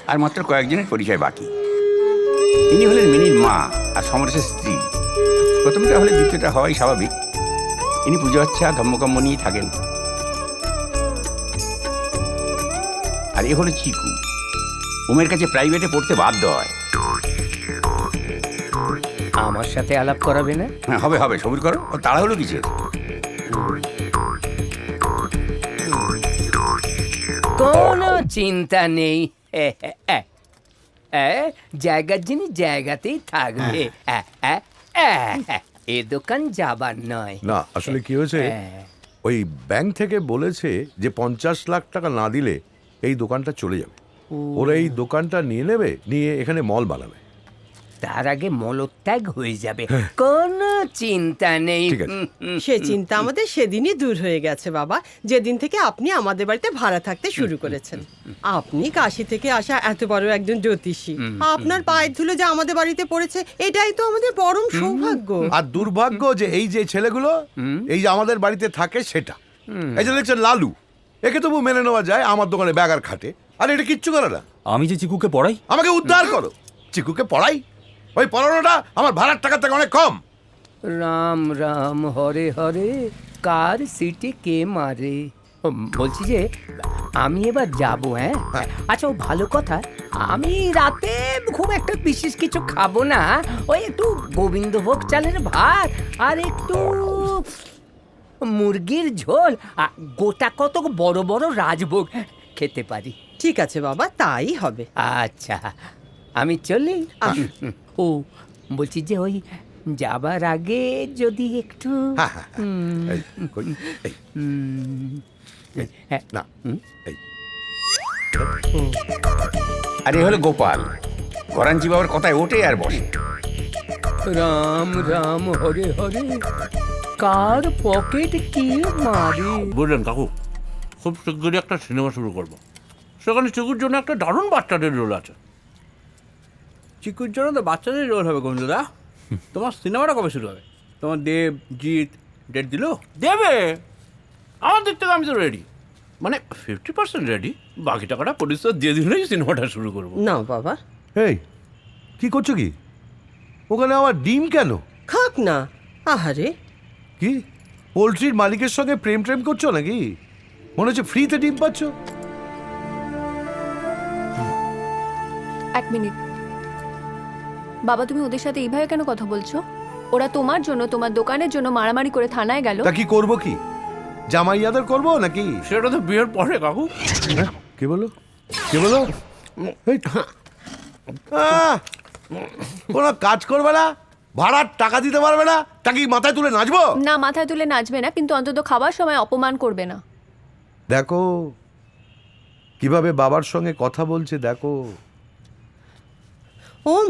আর মাত্র কয়েকজনের পরিচয় বাকি। ইনি হলেন মিনির মা আর সমরেশের স্ত্রী। প্রথমটা হলে দ্বিতীয়টা হওয়াই স্বাভাবিক। ইনি পুজো আচ্ছা ধর্মকম্ম নিয়ে থাকেন। আর এ হলো চিকু, উমের কাছে প্রাইভেটে পড়তে বাধ্য হয়। আমার সাথে আলাপ করাবে না? হ্যাঁ, হবে হবে, সবুর করো। ও তাড়া হলো কিসের? কোনো চিন্তা নেই। জায়গার জিনিস জায়গাতেই থাকবে। এ দোকান যাবার নয়। না, আসলে কি হয়েছে, ওই ব্যাংক থেকে বলেছে যে 50 লাখ টাকা না দিলে এই দোকানটা চলে যাবে। ওরা এই দোকানটা নিয়ে নেবে, নিয়ে এখানে মল বানাবে। তার আগে মলত্যাগ হয়ে যাবে, কোনো চিন্তা নেই। ঠিক আছে। সে চিন্তা আমাদের সেদিনই দূর হয়ে গেছে বাবা, যেদিন থেকে আপনি আমাদের বাড়িতে ভাড়া থাকতে শুরু করেছেন। আপনি কাশি থেকে আসা এত বড় একজন জ্যোতিষী, আপনার পায়ের ধুলো যে আমাদের বাড়িতে পড়েছে, এটাই তো আমাদের পরম সৌভাগ্য। আর দুর্ভাগ্য যে এই যে ছেলেগুলো এই যে আমাদের বাড়িতে থাকে সেটা, এই যে দেখছেন লালু, একে তবু মেনে নেওয়া যায়, আমার দোকানে ব্যাগার খাটে, আর এটা কিচ্ছু করে না। আমি যে চিকুকে পড়াই, আমাকে উদ্ধার করো। চিকুকে পড়াই? ওই পড়ানোটা আমার ভাড়ার টাকা থেকে অনেক কম। রাম রাম হরে হরে, কার সিটে কে মারে। বলছি যে আমি এবার যাবো। হ্যাঁ, আচ্ছা, ও ভালো কথা। আমি রাতে খুব একটা বিশেষ কিছু খাবো না, ওই একটু গোবিন্দভোগ চালের ভাত আর একটু মুরগির ঝোল, গোটা কত বড় বড় রাজভোগ খেতে পারি। ঠিক আছে বাবা, তাই হবে। আচ্ছা, আমি চলি। ও বলছি যে ওই যাবার আগে যদি একটু হ্যাঁ, হ্যাঁ, হ্যাঁ। এই, কই, এই, হ্যাঁ, না, এই। আর এ হলো গোপাল, করাঞ্চি বাবার কথায় ওঠে আর বসে। রাম রাম হরে হরে, কার পকেট কি মারে। বুঝলেন কাকু, খুব শিগগিরই একটা সিনেমা শুরু করবো। সেখানে চিকুর জন্য একটা দারুণ বাচ্চাদের রোল আছে। চিকুর জন্য তো বাচ্চাদের রোল হবে গঞ্জুদা। তোমার সিনেমাটা কবে শুরু হবে? তোমার দেব জিৎ ডেট দিল? দেবে, আমার দিক থেকে আমি তো রেডি, মানে 50% রেডি। বাকি টাকাটা প্রডিউসার দিয়ে দিলেই সিনেমাটা শুরু করবো। না বাবা, এই, কি করছো কি ওখানে? আমার ডিম কেন? খাক না। আহারে, কি পোলট্রির মালিকের সঙ্গে প্রেম প্রেম করছো নাকি? মনে হচ্ছে ফ্রিতে ডিম পাচ্ছ। এক মিনিট বাবা, তুমি ওদের সাথে এইভাবে কেন কথা বলছো? ওরা তোমার জন্য, তোমার দোকানের জন্য মারামারি করে থানায় গেল। তা কি করবো, কি জামাই আদর করবো নাকি? সেটা তো বিয়ের পরে কাকু। কে বলো, কে বলো? এই, কোনো কাজ করবে না, ভাড়ার টাকা দিতে পারবে না, তাকে মাথায় তুলে নাচবো? না, মাথায় তুলে নাচবে না, কিন্তু অন্তত খাবার সময় অপমান করবে না। দেখো কিভাবে বাবার সঙ্গে কথা বলছে, দেখো। ওম,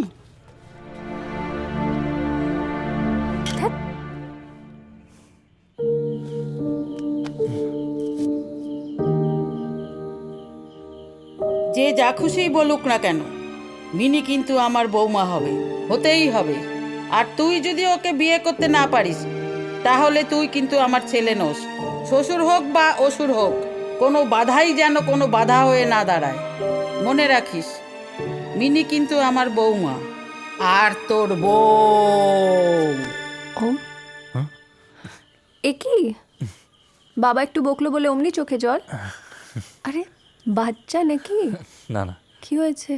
যে যা খুশি বলুক না কেন, মিনি কিন্তু আমার বৌমা হবে, হতেই হবে। আর তুই যদি ওকে বিয়ে করতে না পারিস, তাহলে তুই কিন্তু আমার ছেলে নোস। শ্বশুর হোক বা অসুর হোক, কোনো বাধাই যেন কোনো বাধা হয়ে না দাঁড়ায়। মনে রাখিস, মিনি কিন্তু আমার বৌমা, আর তোর বউ। ও এ কি, বাবা একটু বকলো বলে অমনি চোখে জল? আরে বাচ্চা নাকি? না না, কি হয়েছে?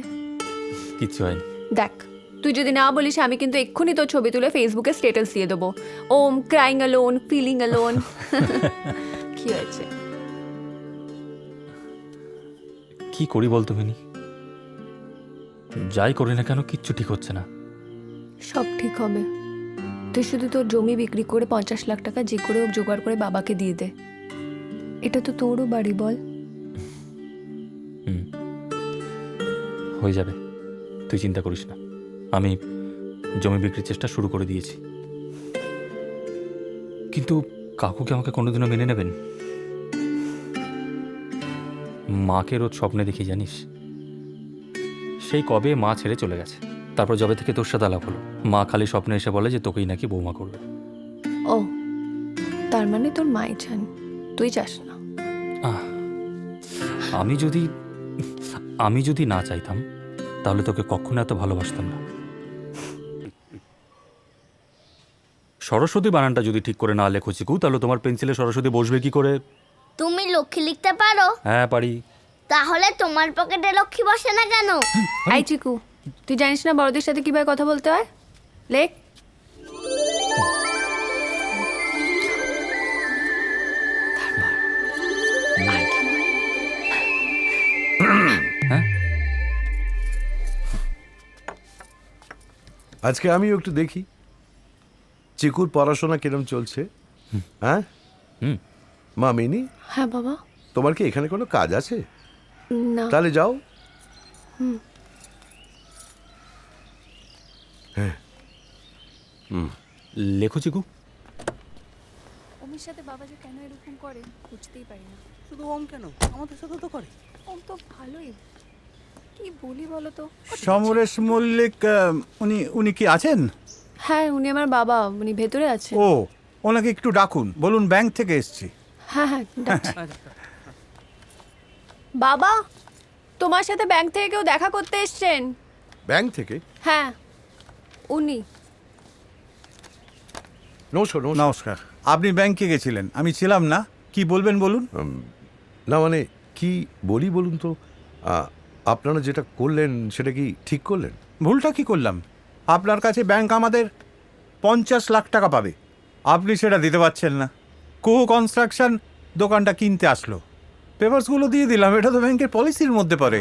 কিচ্ছু হয়নি। দেখ, তুই যদি না বলিস আমি কিন্তু এক্ষুনি তোর ছবি তুলে ফেসবুকে স্ট্যাটাস দিয়ে দেবো। ওম ক্রাইং অ্যালোন, ফিলিং অ্যালোন। কি হয়েছে? কি করি বলতো মিনি? যাই করি না কেন কিচ্ছু ঠিক হচ্ছে না। সব ঠিক হবে। তুই শুধু তোর জমি বিক্রি করে 50 লাখ টাকা যে করে হোক জোগাড় করে বাবাকে দিয়ে দে। এটা তো তোরও বাড়ি, বল। হয়ে যাবে, তুই চিন্তা করিস না। আমি জমি বিক্রির চেষ্টা শুরু করে দিয়েছি। কিন্তু কাকুকে আমাকে কোনোদিনও মেনে নেবেন? মাকে রোজ স্বপ্নে দেখি, জানিস? সেই কবে মা ছেড়ে চলে গেছে, তারপর যবে থেকে তোর সাথে আলাপ হলো, মা খালি স্বপ্নে এসে বলে যে তোকেই নাকি বৌমা করবে। ও, তার মানে তোর মাই চান, তুই চাস না? আমি যদি আমি যদি না চাইতাম তাহলে তোকে কখনো এত ভালোবাসতাম না। সরস্বতী বানানটা যদি ঠিক করে না লেখো চিকু, তাহলে তোমার পেন্সিলে সরস্বতী বসবে কি করে? তুমি লক্ষ্মী লিখতে পারো? হ্যাঁ পারি। তাহলে তোমার পকেটে লক্ষ্মী বসে না কেন? আই চিকু, তুই জানিস না বড়দের সাথে কিভাবে কথা বলতে হয়? লেখ। হ্যাঁ, আজকে আমিও একটু দেখি চিকুর পড়াশোনা কিরম চলছে। হ্যাঁ হুম। মা মিনি, হ্যাঁ বাবা। তোমার কি এখানে কোনো কাজ আছে? না। তাহলে যাও। লেখো চিকু। ওমির সাথে বাবা যে কেন এরকম করে বুঝতেই পারি না। শুধু ওম কেন, আমাদের সাথে তো করে। ওম তো ভালোই, কি বলি বলো তো। সমরেশ মল্লিক, উনি উনি কি আছেন? হ্যাঁ, উনি আমার বাবা, উনি ভেতরে আছে। ও, ওনাকে একটু ডাকুন, বলুন ব্যাংক থেকে এসেছি। হ্যাঁ হ্যাঁ, ডাকছি। বাবা, তোমার সাথে ব্যাংক থেকে কেউ দেখা করতে এসছেন। ব্যাংক থেকে? হ্যাঁ, উনি। নমস্কার। নমস্কার। নমস্কার। আপনি ব্যাংকে গেছিলেন, আমি ছিলাম না। কি বলবেন বলুন। না মানে কি বলি বলুন তো। আপনারা যেটা করলেন সেটা কি ঠিক করলেন? ভুলটা কি করলাম? আপনার কাছে ব্যাংক আমাদের 50 লাখ টাকা পাবে, আপনি সেটা দিতে পারছেন না। কুহু কনস্ট্রাকশন দোকানটা কিনতে আসলো, পেপারসগুলো দিয়ে দিলাম, এটা তো ব্যাংকের পলিসির মধ্যে পড়ে।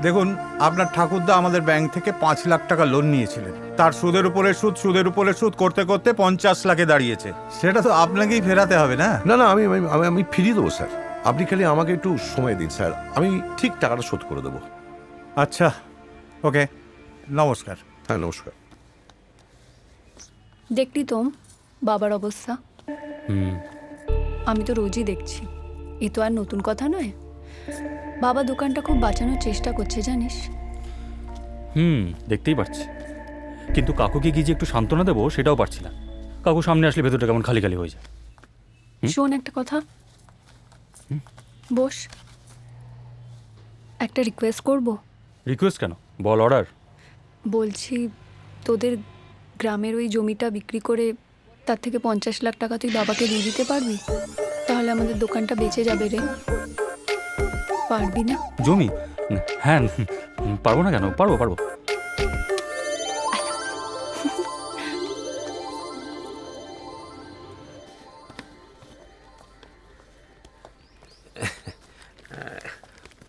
দেখুন, আপনার ঠাকুরদা আমাদের ব্যাংক থেকে 5 লাখ টাকা লোন নিয়েছিলেন, তার সুদের উপরে সুদ, সুদের উপরে সুদ করতে করতে 50 লাখে দাঁড়িয়েছে। সেটা তো আপনাকেই ফেরাতে হবে না? না না, আমি আমি আমি ফিরিয়ে দেবো স্যার। আপনি খালি আমাকে একটু সময় দিন স্যার, আমি ঠিক টাকাটা শোধ করে দেবো। আচ্ছা, ওকে, নমস্কার। হ্যাঁ নমস্কার। দেখলি তো বাবার অবস্থা? হুম। আমি তো রোজই দেখছি, এ তো আর নতুন কথা নয়। বাবা দোকানটা খুব বাঁচানোর চেষ্টা করছে জানিস। দেখতেই পাচ্ছি, কিন্তু কাকুকে গিয়ে যে একটু সান্ত্বনা দেবো সেটাও পারছি না। কাকু সামনে আসলে ভেতরটা কেমন খালি খালি হয়ে যায়। শোন একটা কথা, বস। একটা রিকোয়েস্ট করব। রিকোয়েস্ট কেন, বল। অর্ডার। বলছি, তোদের গ্রামের ওই জমিটা বিক্রি করে তার থেকে 50 লাখ টাকা তুই বাবাকে দিয়ে দিতে পারবি? তাহলে আমাদের দোকানটা বেঁচে যাবে রে। পারবি না? জমি? হ্যাঁ, পারবো না কেন, পারবো পারবো।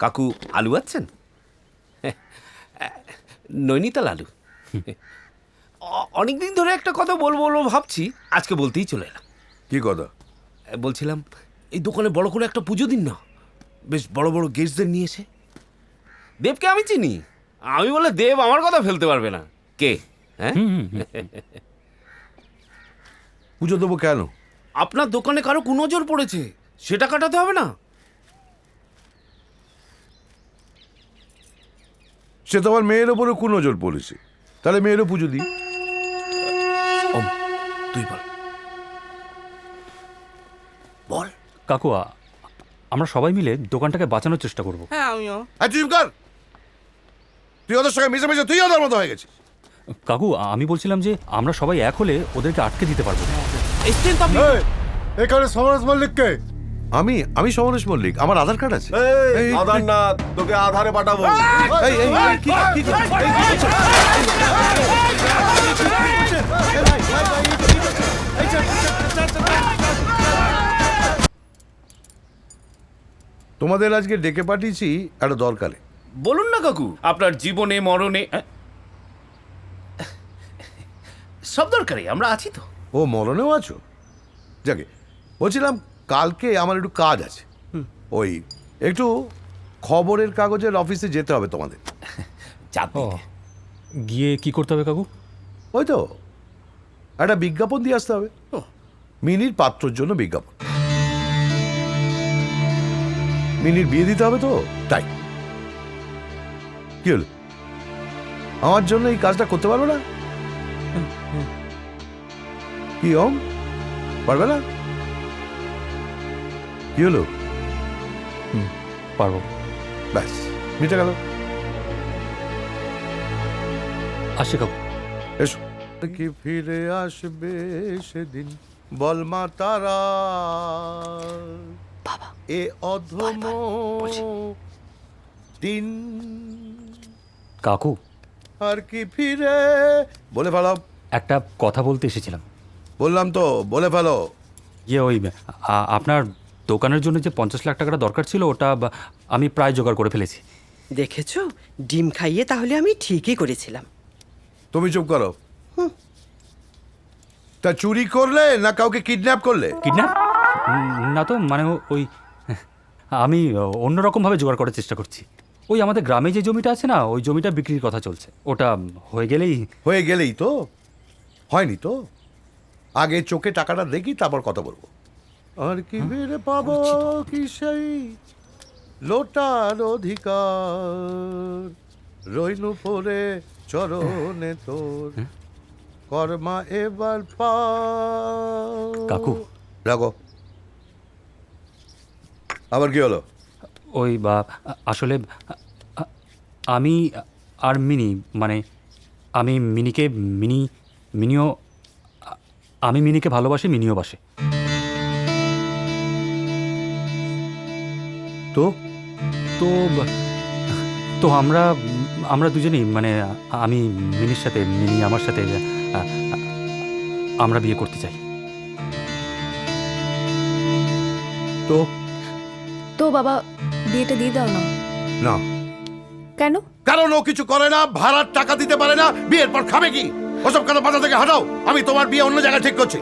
কাকু আলু আছেন? নৈনিতাল আলু। অনেকদিন ধরে একটা কথা বলবো বলবো ভাবছি, আজকে বলতেই চলে এলাম। কি কথা? বলছিলাম এই দোকানে বড় করে একটা পুজো দিন না, বেশ বড় বড় গেস্টদের নিয়ে এসে। দেবকে আমি চিনি, আমি বলে দেব আমার কথা ফেলতে পারবে না। কে? হ্যাঁ, পুজো দেবো কেন? আপনার দোকানে কারো কুনজর পড়েছে, সেটা কাটাতে হবে না? সে তো আমার মেয়ের ওপরে কোন নজর পড়েছে, তাহলে মেয়েরও পুজো দিই। তুই বল বল। কাকু, আমরা সবাই মিলে দোকানটাকে বাঁচানোর চেষ্টা করব। হ্যাঁ, আমিও। চুপ কর, তুই ওদের সঙ্গে মিশে মিশে তুই ওদের মতো হয়ে গেছিস। কাকু, আমি বলছিলাম যে আমরা সবাই এক হলে ওদেরকে আটকে দিতে পারবো। এখানে সমরেশ মল্লিককে। আমি আমি সমরেশ মল্লিক, আমার আধার কার্ড আছে। আধার না, তোকে আধারে পাঠাবো। এই, এই, এই, কি তোমাদের আজকে ডেকে পাঠিয়েছি একটা দরকারে। বলুন না কাকু, আপনার জীবনে মরণে সব দরকারে আমরা আছি তো। ও, মরণেও আছো? যাকে বলছিলাম, কালকে আমার একটু কাজ আছে, ওই একটু খবরের কাগজের অফিসে যেতে হবে তোমাদের। গিয়ে কি করতে হবে কাকু? ওই তো একটা বিজ্ঞাপন দিয়ে আসতে হবে, মিনির পাত্রর জন্য বিজ্ঞাপন। মিনির বিয়ে দিতে হবে তো, তাই। কি হলো, আমার জন্য এই কাজটা করতে পারবে না? কি ওম, পারবে না? কি হলো? পারবো। ব্যাস, মিটে গেল। আসি কাকু। এসো। কি ফিরে আসবে সেদিন বল মা তারা, বাবা এ অধম দিন কাকু, আর কি ফিরে, বলে ফেলো। একটা কথা বলতে এসেছিলাম। বললাম তো, বলে ফেলো। ওই আপনার দোকানের জন্য যে 50 লাখ টাকাটা দরকার ছিল, ওটা আমি প্রায় জোগাড় করে ফেলেছি। দেখেছো, ডিম খাইয়ে তাহলে আমি ঠিকই করেছিলাম। তুমি চুপ করো। তা চুরি করলে না কাউকে কিডন্যাপ করলে? কিডন্যাপ না তো, মানে ওই আমি অন্যরকমভাবে জোগাড় করার চেষ্টা করছি। ওই আমাদের গ্রামে যে জমিটা আছে না, ওই জমিটা বিক্রির কথা চলছে। ওটা হয়ে গেলেই তো হয়নি তো, আগে চোখে টাকাটা দেখি তারপর কথা বলবো। আর কি ফিরে পাবো কি সেই লোটার অধিকার, রইনু পরে চরণে তোর, কর্মা এবার পা। কাকু, রাখো। আবার কি হলো? ওই আসলে আমি আর মিনি, মানে আমি মিনিকে ভালোবাসি, মিনিও বাসে। তো তো তো আমরা দুজনেই, মানে আমি মিনির সাথে, মিনি আমার সাথে, আমরা বিয়ে করতে চাই। তো তো বাবা, বিয়েটা দিয়ে দাও না। না। কেন? কারণ ও কিছু করে না, ভাড়ার টাকা দিতে পারে না, বিয়ের পর খাবে কি? ওসব কথা মাথা থেকে হাঁটাও। আমি তোমার বিয়ে অন্য জায়গায় ঠিক করছি।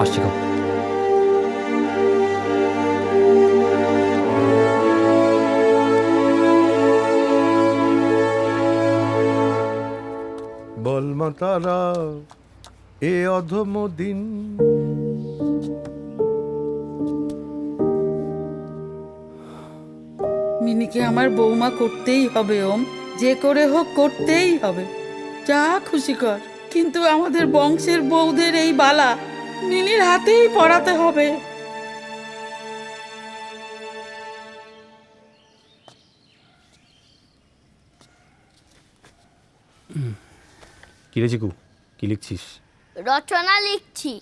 আসছি কাকু। বল মা তারা, এ অধম দিন। মিনিকে আমার বৌমা করতেই হবে ওম, যে করে হোক করতেই হবে। যা খুশি কর, কিন্তু আমাদের বংশের বউদের এই বালা মিনির হাতেই পড়াতে হবে। কিরে চিকু, কি লিখছিস? রচনা লিখছি।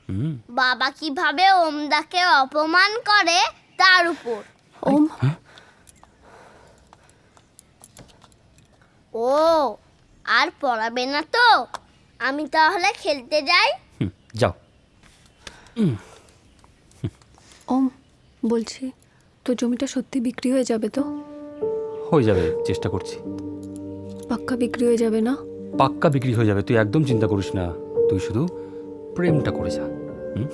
হুম। বাবা কিভাবে ওমদাকে অপমান করে তার উপর। ওম, ও আর পড়াবে না তো? আমি তাহলে খেলতে যাই। যাও। ওম বলছি, তো জমিটা সত্যি বিক্রি হয়ে যাবে তো? হয়ে যাবে, চেষ্টা করছি। পাক্কা বিক্রি হয়ে যাবে না? পাক্কা বিক্রি হয়ে যাবে, তুই একদম চিন্তা করিস না। তুই শুধু প্রেমটা করে যা। হুম।